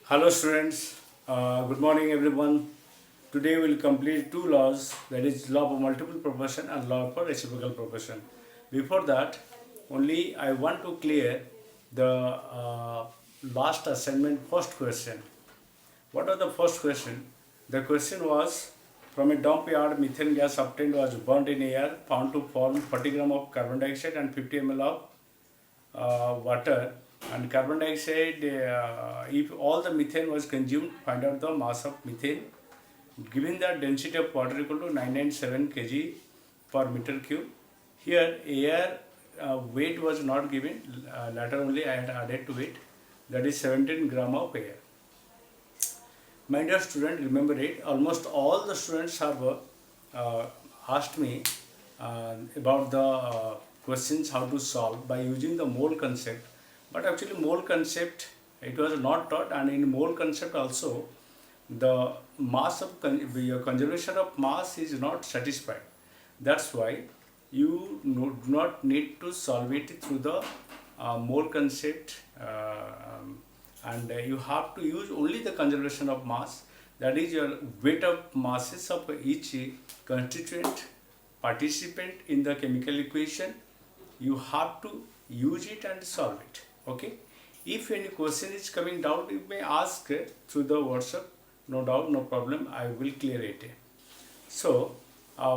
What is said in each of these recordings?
Hello students, good morning everyone. Today we'll complete two laws, that is law of multiple proportion and law of reciprocal proportion. Before that, only I want to clear the last assignment first question. What was the first question? The question was, from a dump yard methane gas obtained was burnt in air found to form 40 gram of carbon dioxide and 50 ml of water, and carbon dioxide, if all the methane was consumed, find out the mass of methane given the density of water equal to 997 kg per meter cube. Here air weight was not given, later only I had added to it, that is 17 gram of air. My dear student, remember it, almost all the students have asked me about the questions how to solve by using the mole concept, but actually mole concept it was not taught, and in mole concept also the mass of your conservation of mass is not satisfied. That's why you do not need to solve it through the mole concept, and you have to use only the conservation of mass, that is your weight of masses of each constituent participant in the chemical equation. You have to use it and solve it. Okay, if any question is coming down, you may ask through the WhatsApp. No doubt, no problem, I will clear it. So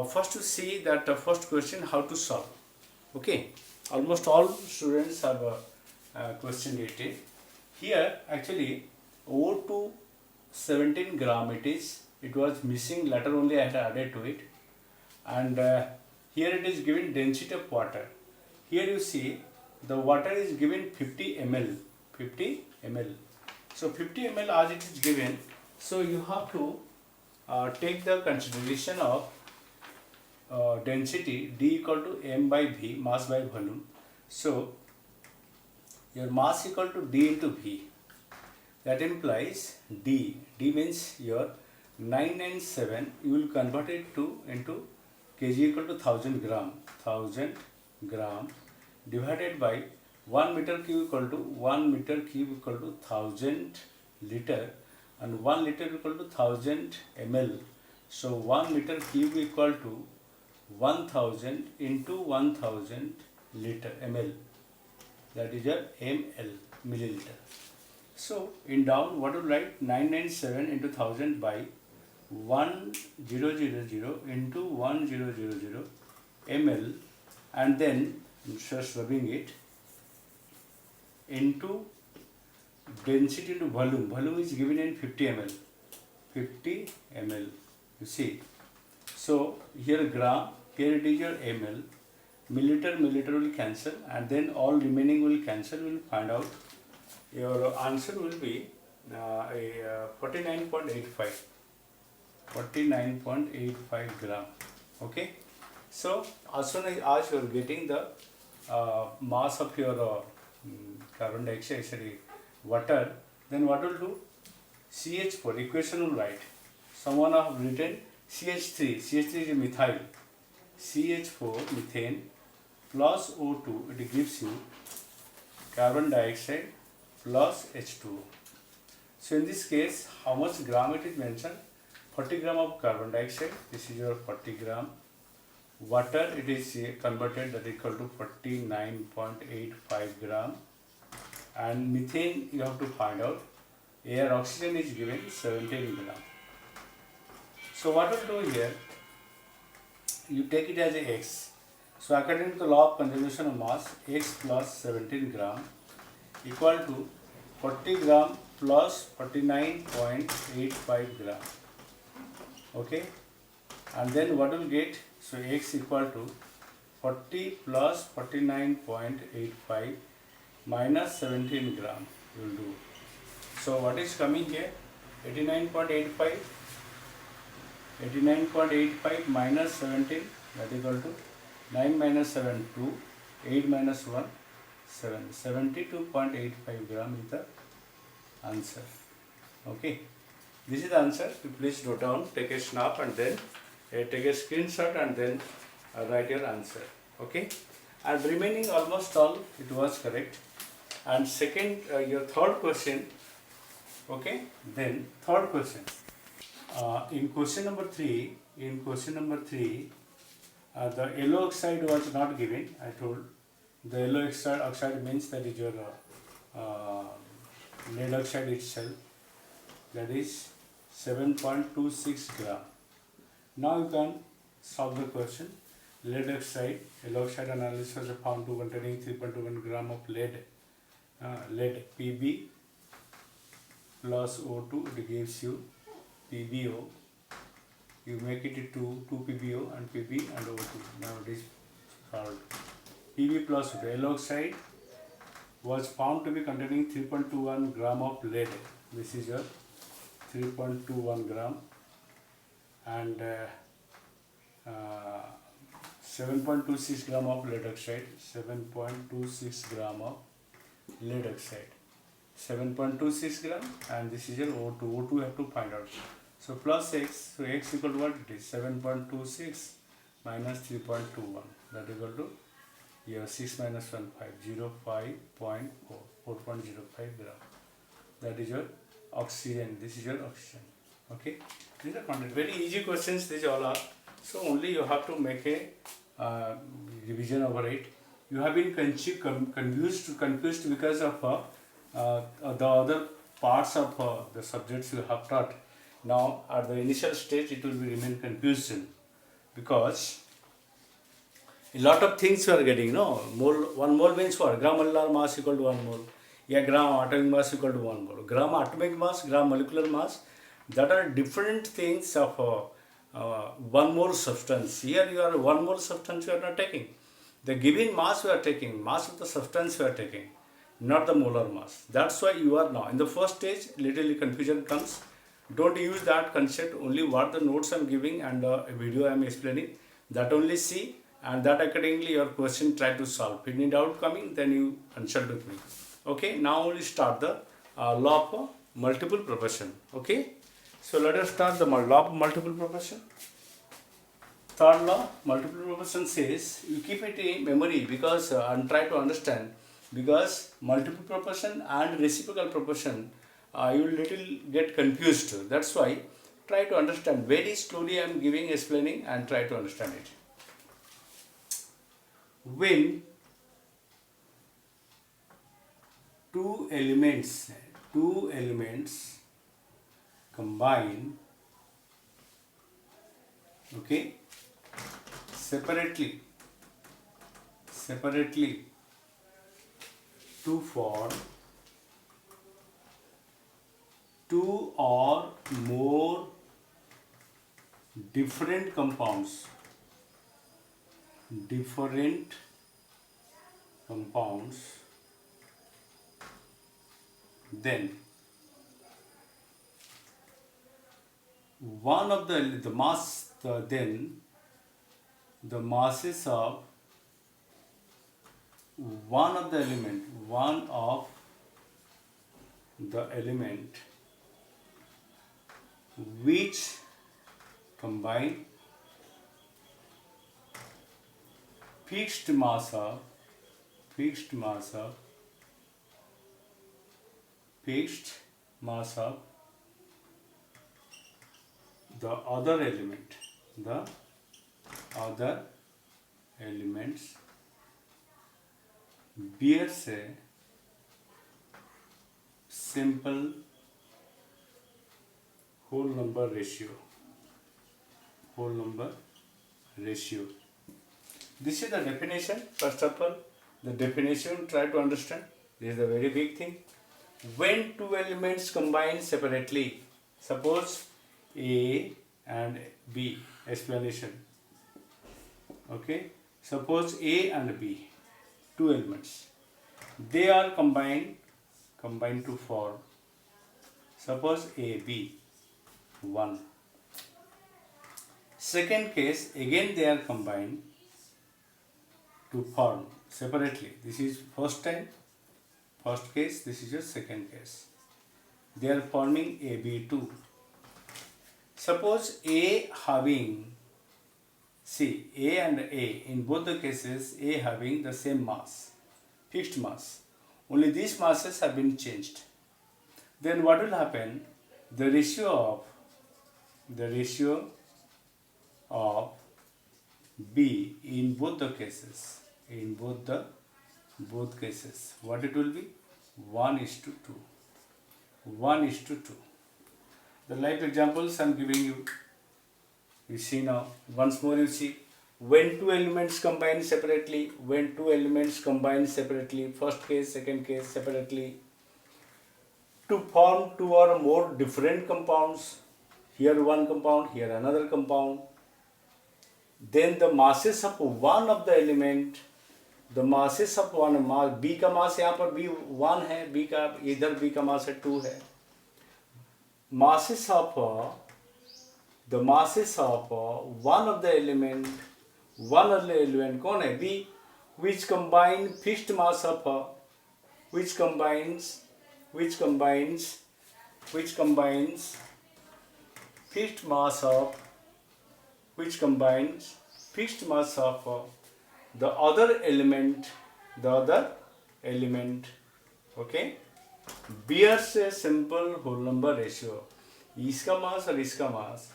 first to see that the first question how to solve. Okay, almost all students have question it. Here actually O2 17 gram it was missing, later only I had added to it, and here it is given density of water. Here you see the water is given 50 ml, 50 ml. So 50 ml as it is given, so you have to take the consideration of density D equal to m by v, mass by volume. So your mass equal to D into V. That implies D means your 997, you will convert it to into kg equal to 1000 gram, 1000 gram divided by 1 meter cube equal to 1 meter cube equal to 1000 liter, and 1 liter equal to 1000 ml. So 1 meter cube equal to 1000 into 1000 liter ml, that is your ml, milliliter. So in down, what would write 997 into 1000 by 1000 into 1000 ml, and then just rubbing it into density into volume. Volume is given in 50 ml, 50 ml. You see. So here gram, here it is your ml, milliliter will cancel, and then all remaining will cancel. Will find out your answer will be 49.85, 49.85 gram. Okay. So as soon as you are getting the mass of your carbon dioxide, sorry, water, then what will do? CH4 equation will write. Someone have written CH3. CH3 is a methyl. CH4 methane plus O2, it gives you carbon dioxide plus H2O. So in this case, how much gram it is mentioned? 40 gram of carbon dioxide. This is your 40 gram. Water, it is converted, that is equal to 49.85 gram. And methane you have to find out. Air, oxygen is given 17 gram. So what we'll do here, you take it as a x. So according to the law of conservation of mass, x plus 17 gram equal to 40 gram plus 49.85 gram. Okay, and then what will get? So x equal to 40 plus 49.85 minus 17 gram you will do. So what is coming here? 89.85, 89.85 minus 17, that is equal to 9 minus 7, 2, 8 minus 1, 7, 72.85 gram is the answer. Okay, this is the answer. You please note down, take a snap, and then take a screenshot, and then write your answer. Okay, and remaining almost all it was correct. And second, your third question, Okay. Then third question. In question number three, the yellow oxide was not given. I told the yellow oxide means that is your lead oxide itself. That is 7.26 gram. Now you can solve the question. Lead oxide, yellow oxide analysis was found to containing 3.21 gram of lead. Lead Pb plus O2, it gives you PbO. You make it into 2 PbO and Pb and O2. Now it is solved. Pb plus yellow oxide was found to be containing 3.21 gram of lead. This is your 3.21 gram and 7.26 gram of lead oxide. 7.26 gram of lead oxide. 7.26 gram and this is your O2. O2 you have to find out. So plus x, so x equal to what it is? 7.26 minus 3.21. That equal to your 6 minus 1, 5, 0.5.4, 4.05 gram. That is your oxygen. This is your oxygen. Okay. These are content. Very easy questions. These all are. So only you have to make a revision over it. You have been confused because of the other parts of the subjects you have taught. Now at the initial stage it will be remain confusion because a lot of things you are getting. No, mole, 1 mole means what? Gram molecular mass equal to 1 mole. Yeah, gram atomic mass equal to 1 mole. Gram atomic mass, gram molecular mass, that are different things of 1 mole substance. Here you are 1 mole substance you are not taking. The given mass you are taking, mass of the substance you are taking, not the molar mass. That's why you are now in the first stage little confusion comes. Don't use that concept, only what the notes I am giving and a video I am explaining, that only see and that accordingly your question try to solve. If any doubt coming, then you consult with me. Okay, now we start the law of multiple proportion. Okay, so let us start the law of multiple proportion. Third law, multiple proportion says you keep it in memory because and try to understand, because multiple proportion and reciprocal proportion you will little get confused. That's why try to understand very slowly. I am giving explaining and try to understand it. When two elements combine, okay, separately to form two or more different compounds, then one of the masses of one of the element which combine fixed mass of the other elements bears a simple whole number ratio. This is the definition. First of all, the definition try to understand. This is a very big thing. When two elements combine separately, suppose A and B, explanation. Okay, suppose A and B, two elements, they are combined to form, suppose AB, 1. Second case, again they are combined to form separately. This is first case, this is your second case. They are forming AB2. Suppose A having, see, A and A, in both the cases, A having the same mass, fixed mass. Only these masses have been changed. then what will happen? The ratio of B in both the cases, both cases, what it will be? 1:2. 1:2. The live examples I am giving you. You see now, once more you see, when two elements combine separately, first case, second case separately, to form two or more different compounds, here one compound, here another compound, then the masses of one of the element, the masses of one mass, B का मास यहाँ पर B 1 है, B का इधर B का मास है 2 है, masses of one of the element कौन है? B, which combine fixed mass of which combines fixed mass of the other element, okay, bears a simple whole number ratio. इसका मास और इसका मास,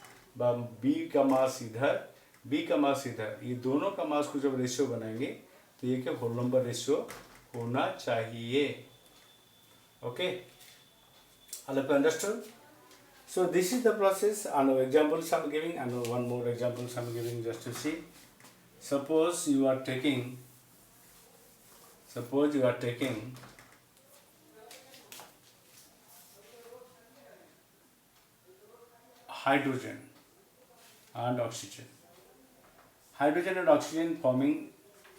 B का मास इधर, B का मास इधर, ये दोनों का मास को जब रेशियो बनाएंगे तो ये क्या होल नंबर रेशियो होना चाहिए. Okay, all of you understood? So this is the process, and examples I am giving, and one more examples I am giving just to see. Suppose you are taking hydrogen and oxygen. Hydrogen and oxygen forming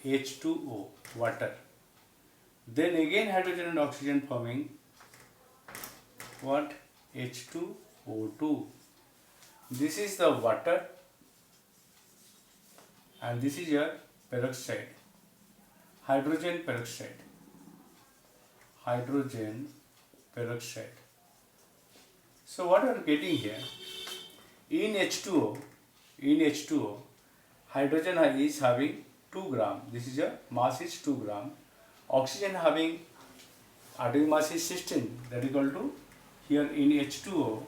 H2O, water. Then again hydrogen and oxygen forming what? H2O2. This is the water and this is your peroxide. Hydrogen peroxide. So what we are getting here? In H2O, hydrogen is having 2 gram. This is your mass is 2 gram. Oxygen having atomic mass is 16. That is equal to, here in H2O,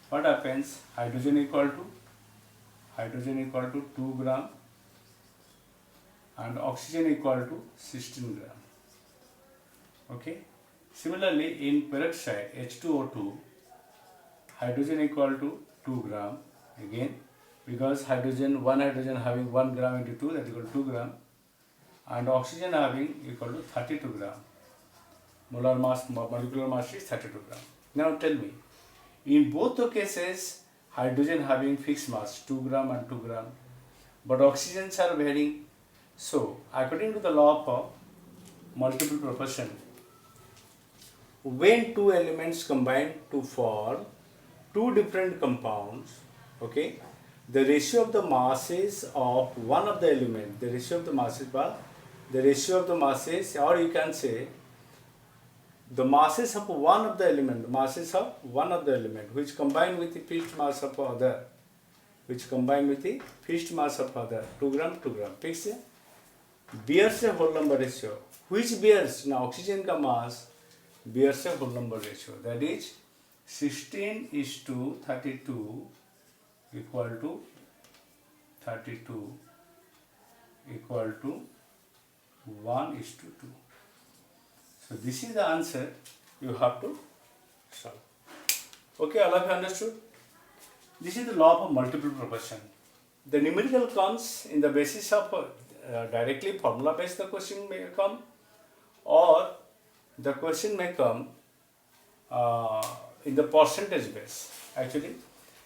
what happens? Hydrogen equal to 2 gram and oxygen equal to 16 gram. Okay. Similarly, in peroxide H2O2, hydrogen equal to 2 gram again, because one hydrogen having 1 gram into 2, that is equal to 2 gram, and oxygen having equal to 32 gram. Molecular mass is 32 gram. Now tell me, in both the cases, hydrogen having fixed mass 2 gram and 2 gram, but oxygens are varying. So according to the law of multiple proportion, when two elements combine to form two different compounds, okay, the ratio of the masses of one of the element, the ratio of the masses, or you can say the masses of one of the element, which combine with the fixed mass of other, 2 gram, fixed, bears a whole number ratio, which bears, now oxygen का mass bears a whole number ratio, that is 16:32 equal to 1:2. So this is the answer you have to solve. Okay, all of you understood? This is the law of multiple proportion. The numerical comes in the basis of directly formula based the question may come, or the question may come in the percentage base. Actually,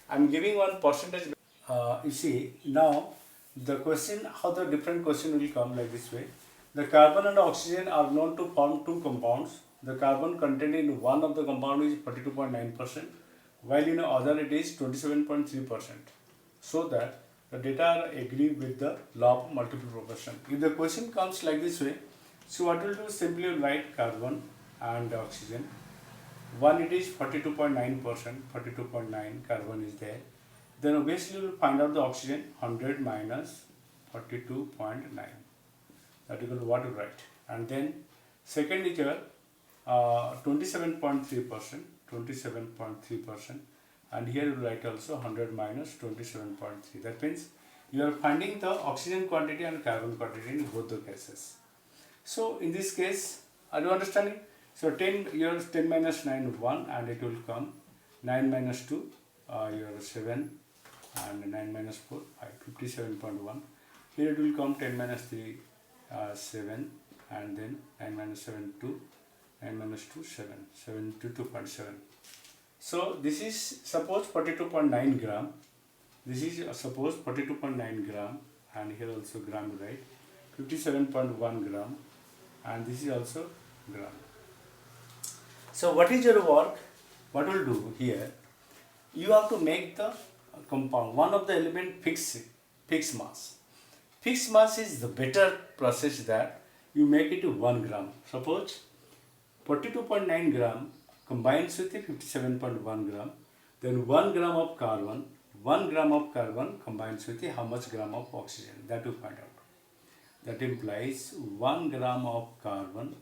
I am giving one percentage. You see now the question, how the different question will come like this way. The carbon and oxygen are known to form two compounds. The carbon contained in one of the compound is 42.9%, while in other it is 27.3%. So that the data are agree with the law of multiple proportion. If the question comes like this way, so what will do? Simply write carbon and oxygen. One it is 42.9%, 42.9 carbon is there. Then obviously we will find out the oxygen, 100 minus 42.9. That is what to write. And then second is your 27.3%, and here you write also 100 minus 27.3. That means you are finding the oxygen quantity and carbon quantity in both the cases. So in this case, are you understanding? So 10, your 10 minus 9 1, and it will come 9 minus 2, your 7, and 9 minus 4 5, 57.1. Here it will come 10 minus 3 7, and then 9 minus 7 2, 9 minus 2 7, 72.7. So this is suppose 42.9 gram. This is suppose 42.9 gram, and here also gram, right? 57.1 gram, and this is also gram. So what is your work? What will do here? You have to make the compound, one of the element fixed mass. Fixed mass is the better process that you make it to 1 gram. Suppose 42.9 gram combines with the 57.1 gram, then 1 gram of carbon, 1 gram of carbon combines with the how much gram of oxygen, that you find out. That implies 1 gram of carbon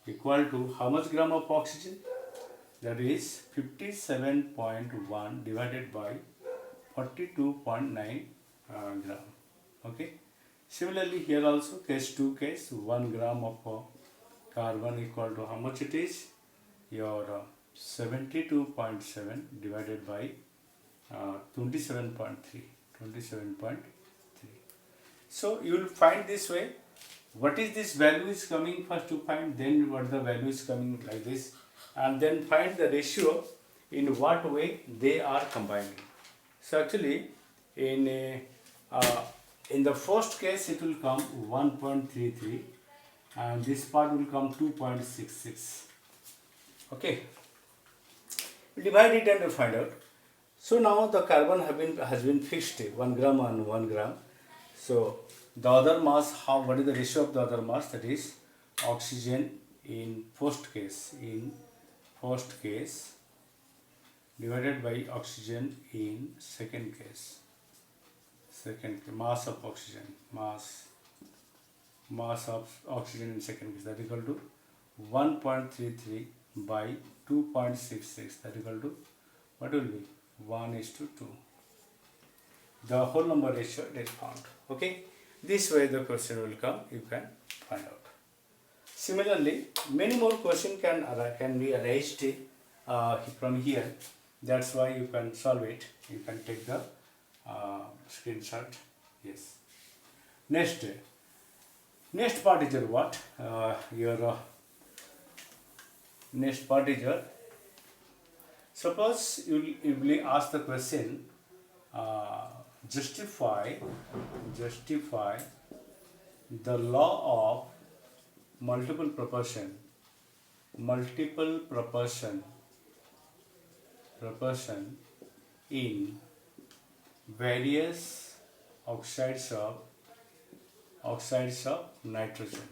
equal to how much gram of oxygen? That is 57.1 divided by 42.9 gram. Okay. Similarly, here also case 2 case, 1 gram of carbon equal to how much it is? Your 72.7 divided by 27.3. So you will find this way. What is this value is coming first to find, then what the value is coming like this, and then find the ratio in what way they are combining. So actually in the first case it will come 1.33, and this part will come 2.66. Okay, we divide it and we find out. So now the carbon has been fixed 1 gram and 1 gram. So the other mass, what is the ratio of the other mass? That is oxygen in first case divided by oxygen in second case. Mass of oxygen, mass of oxygen in second case, that equal to 1.33 by 2.66, that equal to what will be 1:2. The whole number ratio is found. Okay, this way the question will come, you can find out. Similarly, many more questions can be arranged from here. That's why you can solve it. You can take the screenshot. Yes. Next part is your what? Next part is your. Suppose you will ask the question. Justify the law of multiple proportion in various oxides of nitrogen.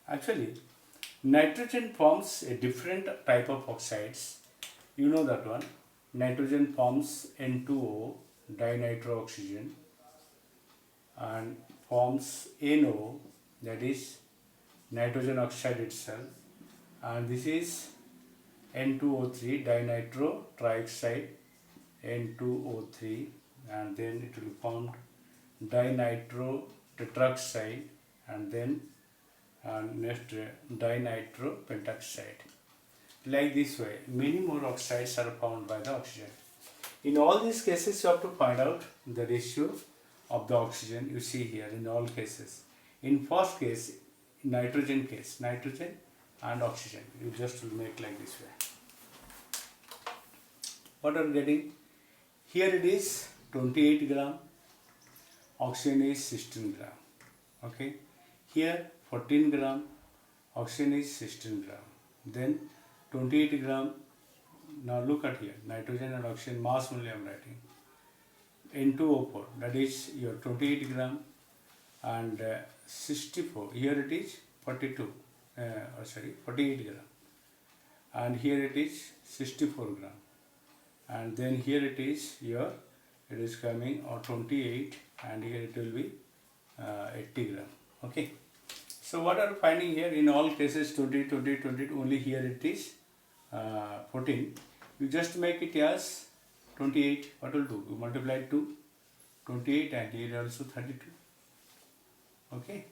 Actually, nitrogen forms a different type of oxides. You know that one. Nitrogen forms N2O, dinitro-oxygen, and forms NO, that is nitrogen oxide itself, and this is N2O3, dinitro trioxide, N2O3, and then it will form dinitro tetroxide, and then next dinitro pentoxide. Like this way, many more oxides are found by the oxygen. In all these cases, you have to find out the ratio of the oxygen. You see here in all cases. In first case, nitrogen and oxygen. You just will make like this way. What are you getting? Here it is 28 gram. Oxygen is 16 gram. Okay. Here 14 gram. Oxygen is 16 gram. Then 28 gram. Now look at here, nitrogen and oxygen mass only I am writing. N2O4, that is your 28 gram, and 64. Here it is 48 gram, and here it is 64 gram, and then here it is coming 28, and here it will be 80 gram. Okay, So what are you finding here? In all cases 20, 20, 20, only here it is 14. You just make it as 28. What will do? You multiply 2, 28, and here also 32. Okay.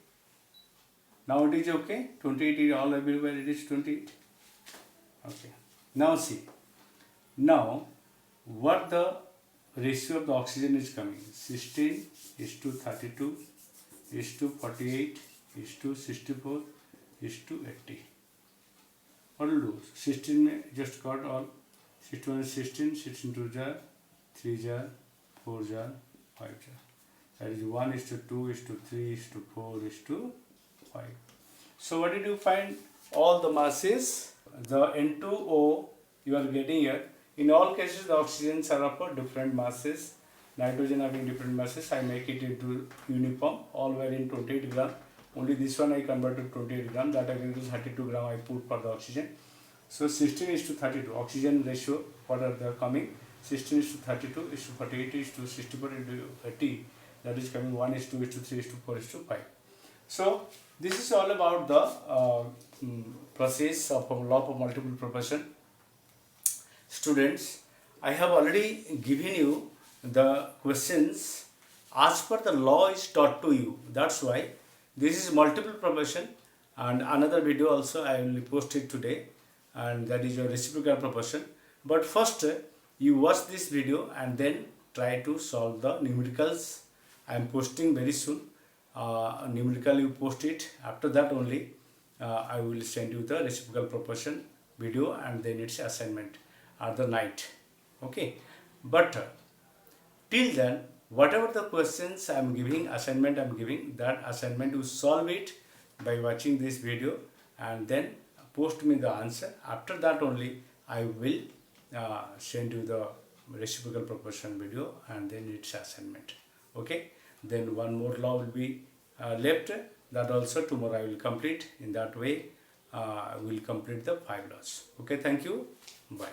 Now it is okay. 28 is all everywhere. It is 28. Okay. Now see. Now what the ratio of the oxygen is coming? 16 is to 32 is to 48 is to 64 is to 80. What will do? 16 में just got all 16 is 16, 16 2 jar, 3 jar, 4 jar, 5 jar. That is 1 is to 2 is to 3 is to 4 is to 5. So what did you find? All the masses, the N2O you are getting here. In all cases the oxygens are of different masses. Nitrogen having different masses. I make it into uniform. All were in 28 gram. Only this one I converted to 28 gram. That again is 32 gram I put for the oxygen. So 16 is to 32. Oxygen ratio, what are they coming? 16 is to 32 is to 48 is to 64 into 80. That is coming 1 is 2 is to 3 is to 4 is to 5. So this is all about the process of law of multiple proportion. Students, I have already given you the questions as per the law is taught to you. That's why this is multiple proportion, and another video also I will post it today, and that is your reciprocal proportion. But first you watch this video and then try to solve the numericals. I am posting very soon. Numerical you post it. After that only I will send you the reciprocal proportion video and then its assignment at the night. Okay, but till then, whatever the questions I am giving, assignment I am giving, that assignment you solve it by watching this video and then post me the answer. After that only I will send you the reciprocal proportion video and then its assignment. Okay, then one more law will be left. That also tomorrow I will complete. In that way we will complete the 5 laws. Okay, thank you. Bye.